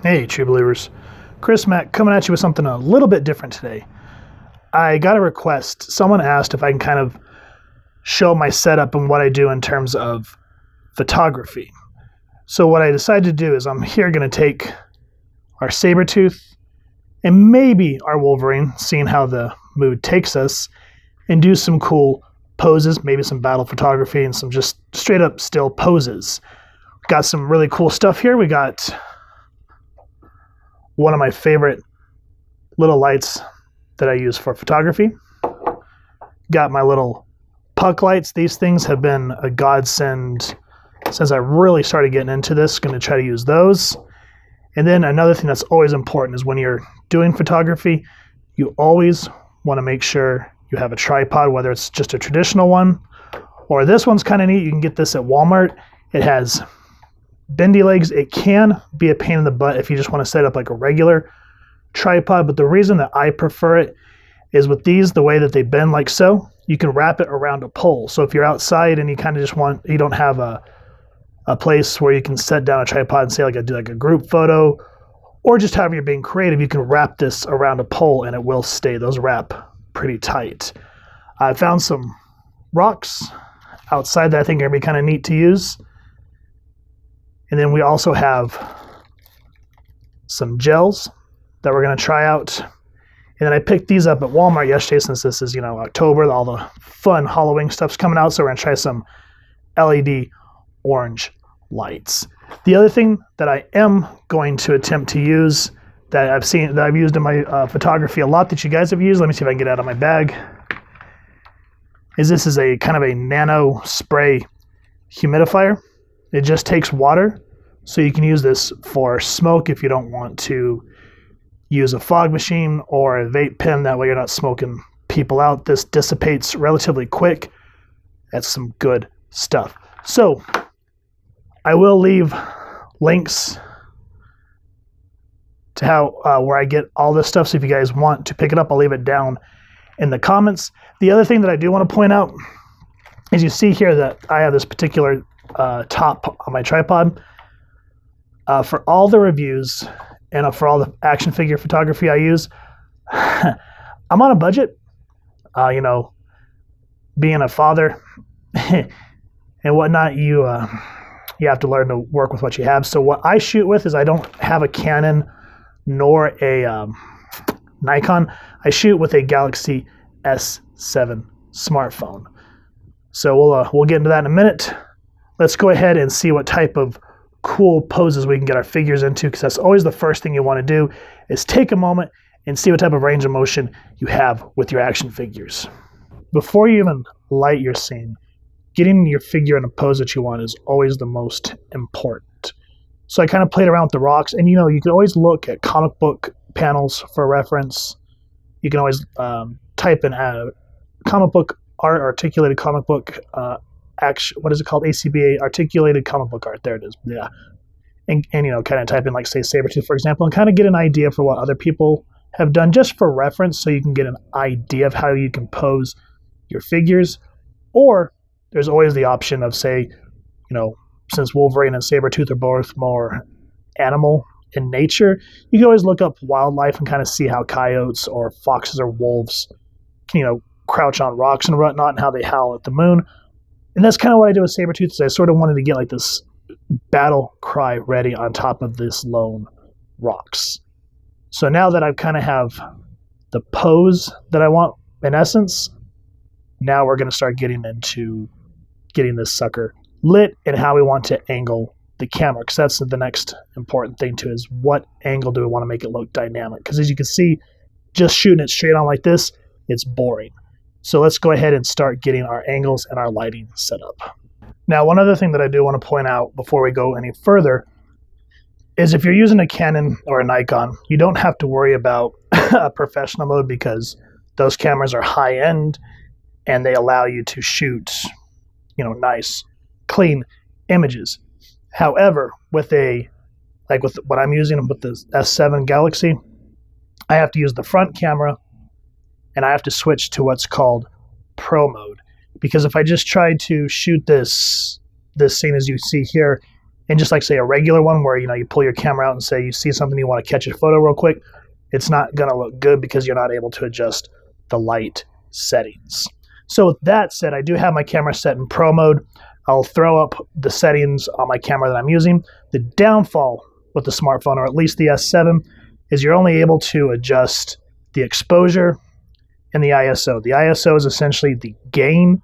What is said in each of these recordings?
Hey, true believers. Chris Mack coming at you with something a little bit different today. I got a request. Someone asked if I can kind of show my setup and what I do in terms of photography. So what I decided to do is I'm here going to take our Sabretooth and maybe our Wolverine, seeing how the mood takes us, and do some cool poses, maybe some battle photography and some just straight up still poses. Got some really cool stuff here. We got one of my favorite little lights that I use for photography. Got my little puck lights. These things have been a godsend since I really started getting into this. Going to try to use those. And then another thing that's always important is when you're doing photography, you always want to make sure you have a tripod, whether it's just a traditional one or this one's kind of neat. You can get this at Walmart. It has bendy legs. It can be a pain in the butt if you just want to set up like a regular tripod, but the reason that I prefer it is with these, the way that they bend like so, you can wrap it around a pole. So if you're outside and you kind of just you don't have a place where you can set down a tripod and say do like a group photo, or just however you're being creative, you can wrap this around a pole and it will stay. Those wrap pretty tight. I found some rocks outside that I think are going to be kind of neat to use. And then we also have some gels that we're going to try out. And then I picked these up at Walmart yesterday since this is, October. All the fun Halloween stuff's coming out. So we're going to try some LED orange lights. The other thing that I am going to attempt to use that I've used in my photography a lot that you guys have used, let me see if I can get it out of my bag, is this is a kind of a nano spray humidifier. It just takes water, so you can use this for smoke if you don't want to use a fog machine or a vape pen. That way you're not smoking people out. This dissipates relatively quick. That's some good stuff. So I will leave links to where I get all this stuff. So if you guys want to pick it up, I'll leave it down in the comments. The other thing that I do want to point out is you see here that I have this particular top on my tripod. For all the reviews and for all the action figure photography I use, I'm on a budget. Being a father and whatnot, you have to learn to work with what you have. So what I shoot with is I don't have a Canon nor a Nikon. I shoot with a Galaxy S7 smartphone. So we'll get into that in a minute. Let's go ahead and see what type of cool poses we can get our figures into, because that's always the first thing you want to do is take a moment and see what type of range of motion you have with your action figures. Before you even light your scene, getting your figure in a pose that you want is always the most important. So I kind of played around with the rocks, and you can always look at comic book panels for reference. You can always type in comic book art, articulated comic book what is it called? ACBA, articulated comic book art. There it is. Yeah. And kind of type in, say, Sabretooth, for example, and kind of get an idea for what other people have done just for reference, so you can get an idea of how you can pose your figures. Or there's always the option of, say, since Wolverine and Sabretooth are both more animal in nature, you can always look up wildlife and kind of see how coyotes or foxes or wolves can, crouch on rocks and whatnot, and how they howl at the moon. And that's kind of what I did with Sabretooth. So I sort of wanted to get this battle cry ready on top of this lone rocks. So now that I kind of have the pose that I want, in essence, now we're going to start getting into getting this sucker lit and how we want to angle the camera, because that's the next important thing too, is what angle do we want to make it look dynamic. Because as you can see, just shooting it straight on like this, it's boring. So let's go ahead and start getting our angles and our lighting set up. Now, one other thing that I do want to point out before we go any further is if you're using a Canon or a Nikon, you don't have to worry about a professional mode, because those cameras are high-end and they allow you to shoot, nice, clean images. However, with what I'm using with the S7 Galaxy, I have to use the front camera and I have to switch to what's called Pro mode. Because if I just try to shoot this scene as you see here And just like say a regular one where, you pull your camera out and say you see something, you want to catch a photo real quick, it's not going to look good because you're not able to adjust the light settings. So with that said, I do have my camera set in pro mode. I'll throw up the settings on my camera that I'm using. The downfall with the smartphone, or at least the S7, is you're only able to adjust the exposure and the ISO. The ISO is essentially the gain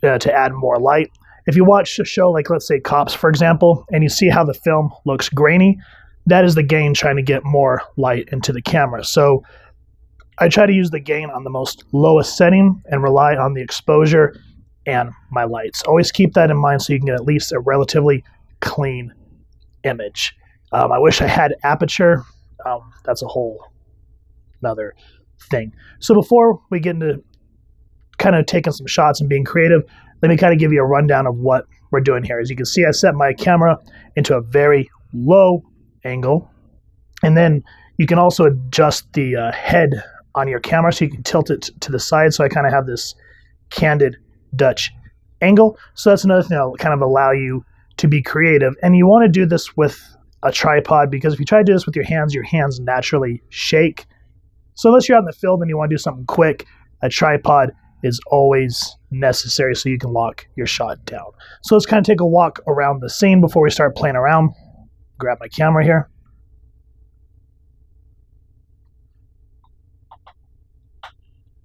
to add more light. If you watch a show like, let's say, Cops, for example, and you see how the film looks grainy, that is the gain trying to get more light into the camera. So I try to use the gain on the most lowest setting and rely on the exposure and my lights. Always keep that in mind so you can get at least a relatively clean image. I wish I had aperture. That's a whole another thing. So before we get into kind of taking some shots and being creative, let me kind of give you a rundown of what we're doing here. As you can see, I set my camera into a very low angle, and then you can also adjust the head on your camera so you can tilt it to the side. So I kind of have this candid Dutch angle. So that's another thing that'll kind of allow you to be creative. And you want to do this with a tripod, because if you try to do this with your hands naturally shake. So unless you're out in the field and you want to do something quick, a tripod is always necessary so you can lock your shot down. So let's kind of take a walk around the scene before we start playing around. Grab my camera here.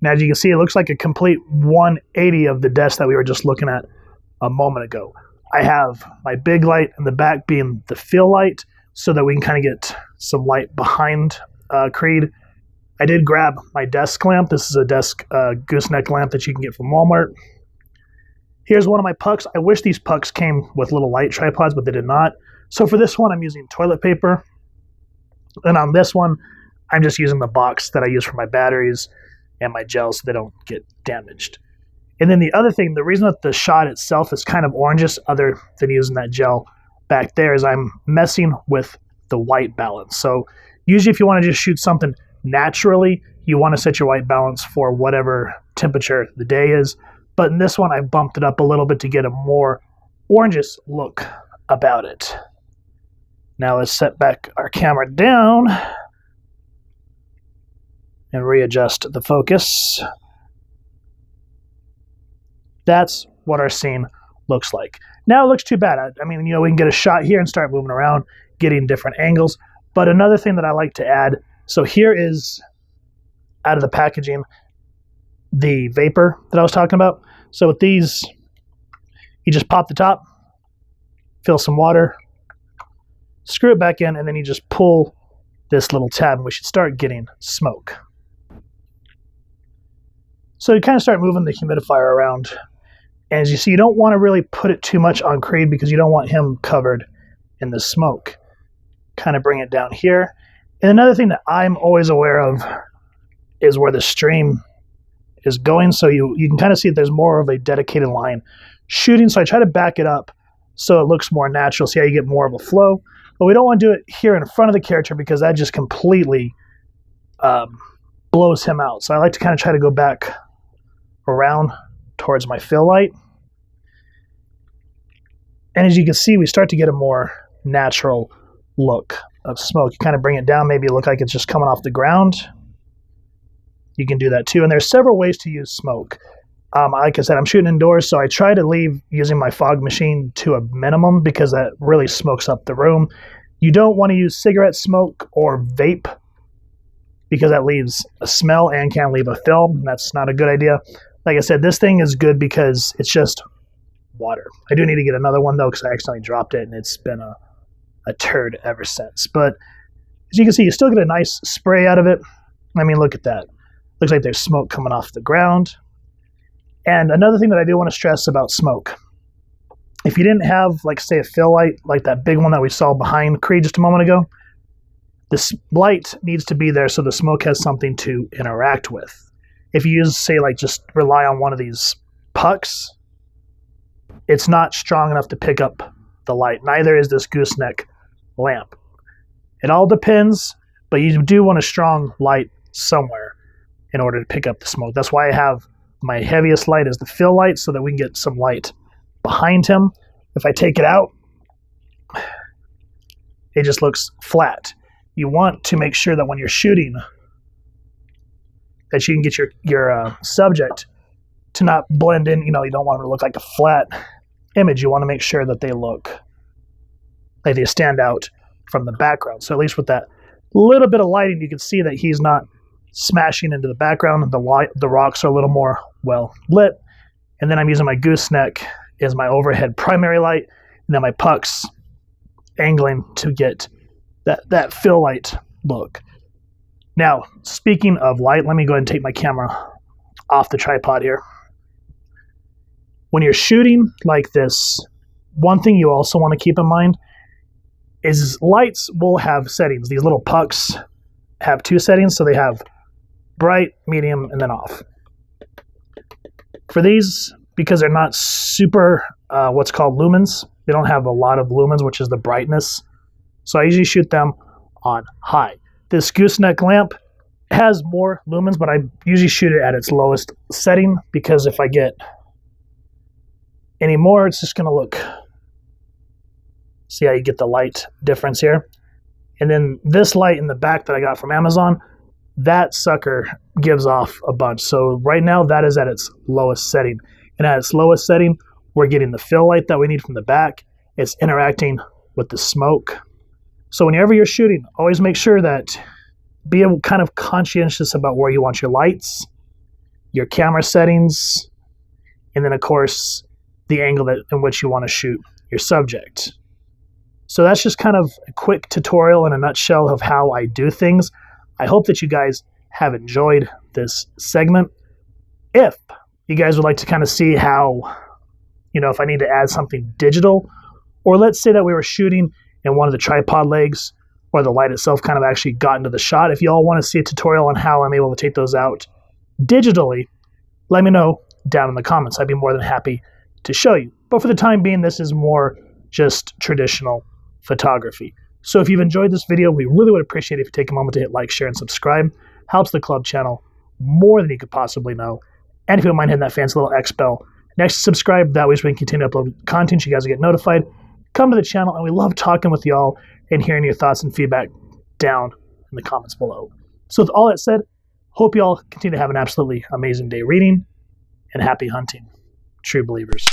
Now, as you can see, it looks like a complete 180 of the desk that we were just looking at a moment ago. I have my big light in the back being the fill light so that we can kind of get some light behind Creed. I did grab my desk lamp. This is a desk gooseneck lamp that you can get from Walmart. Here's one of my pucks. I wish these pucks came with little light tripods, but they did not. So for this one, I'm using toilet paper. And on this one, I'm just using the box that I use for my batteries and my gels so they don't get damaged. And then the other thing, the reason that the shot itself is kind of orangish, other than using that gel back there, is I'm messing with the white balance. So usually if you want to just shoot something naturally, you want to set your white balance for whatever temperature the day is. But in this one, I bumped it up a little bit to get a more orangish look about it. Now let's set back our camera down and readjust the focus. That's what our scene looks like. Now it looks too bad. I mean, we can get a shot here and start moving around, getting different angles. But another thing that I like to add, so here is, out of the packaging, the vapor that I was talking about. So with these, you just pop the top, fill some water, screw it back in, and then you just pull this little tab, and we should start getting smoke. So you kind of start moving the humidifier around. And as you see, you don't want to really put it too much on Creed because you don't want him covered in the smoke. Kind of bring it down here. And another thing that I'm always aware of is where the stream is going. So you can kind of see that there's more of a dedicated line shooting. So I try to back it up so it looks more natural. See how you get more of a flow. But we don't want to do it here in front of the character because that just completely blows him out. So I like to kind of try to go back around towards my fill light. And as you can see, we start to get a more natural look of smoke. You kind of bring it down, maybe look like it's just coming off the ground. You can do that too. And there's several ways to use smoke. Like I said, I'm shooting indoors, so I try to leave using my fog machine to a minimum because that really smokes up the room. You don't want to use cigarette smoke or vape because that leaves a smell and can leave a film. That's not a good idea. Like I said, this thing is good because it's just water. I do need to get another one, though, because I accidentally dropped it, and it's been a turd ever since. But as you can see, you still get a nice spray out of it. I mean, look at that. Looks like there's smoke coming off the ground. And another thing that I do want to stress about smoke, if you didn't have, like, say, a fill light, like that big one that we saw behind Creed just a moment ago, this light needs to be there so the smoke has something to interact with. If you use, say, like just rely on one of these pucks, it's not strong enough to pick up the light. Neither is this gooseneck lamp. It all depends, but you do want a strong light somewhere in order to pick up the smoke. That's why I have my heaviest light as the fill light so that we can get some light behind him. If I take it out, it just looks flat. You want to make sure that when you're shooting, that you can get your subject to not blend in. You don't want it to look like a flat image. You want to make sure that they look like they stand out from the background. So at least with that little bit of lighting, you can see that he's not smashing into the background. The rocks are a little more well lit. And then I'm using my gooseneck as my overhead primary light, and then my pucks angling to get that fill light look. Now, speaking of light, let me go ahead and take my camera off the tripod here. When you're shooting like this, one thing you also want to keep in mind is lights will have settings. These little pucks have 2 settings, so they have bright, medium, and then off. For these, because they're not super what's called lumens, they don't have a lot of lumens, which is the brightness. So I usually shoot them on high. This gooseneck lamp has more lumens, but I usually shoot it at its lowest setting, because if I get any more, it's just going to look... See how you get the light difference here? And then this light in the back that I got from Amazon, that sucker gives off a bunch. So right now that is at its lowest setting. And at its lowest setting, we're getting the fill light that we need from the back. It's interacting with the smoke. So whenever you're shooting, always make sure that be kind of conscientious about where you want your lights, your camera settings, and then of course the angle in which you want to shoot your subject. So that's just kind of a quick tutorial in a nutshell of how I do things. I hope that you guys have enjoyed this segment. If you guys would like to kind of see how, if I need to add something digital, or let's say that we were shooting and one of the tripod legs or the light itself kind of actually got into the shot. If you all want to see a tutorial on how I'm able to take those out digitally, let me know down in the comments. I'd be more than happy to show you. But for the time being, this is more just traditional photography. So if you've enjoyed this video, we really would appreciate it if you take a moment to hit like, share, and subscribe. Helps the club channel more than you could possibly know. And if you don't mind hitting that fancy little X bell next to subscribe, that way we can continue to upload content, you guys will get notified. Come to the channel, and we love talking with y'all and hearing your thoughts and feedback down in the comments below. So with all that said, hope you all continue to have an absolutely amazing day reading, and happy hunting, true believers.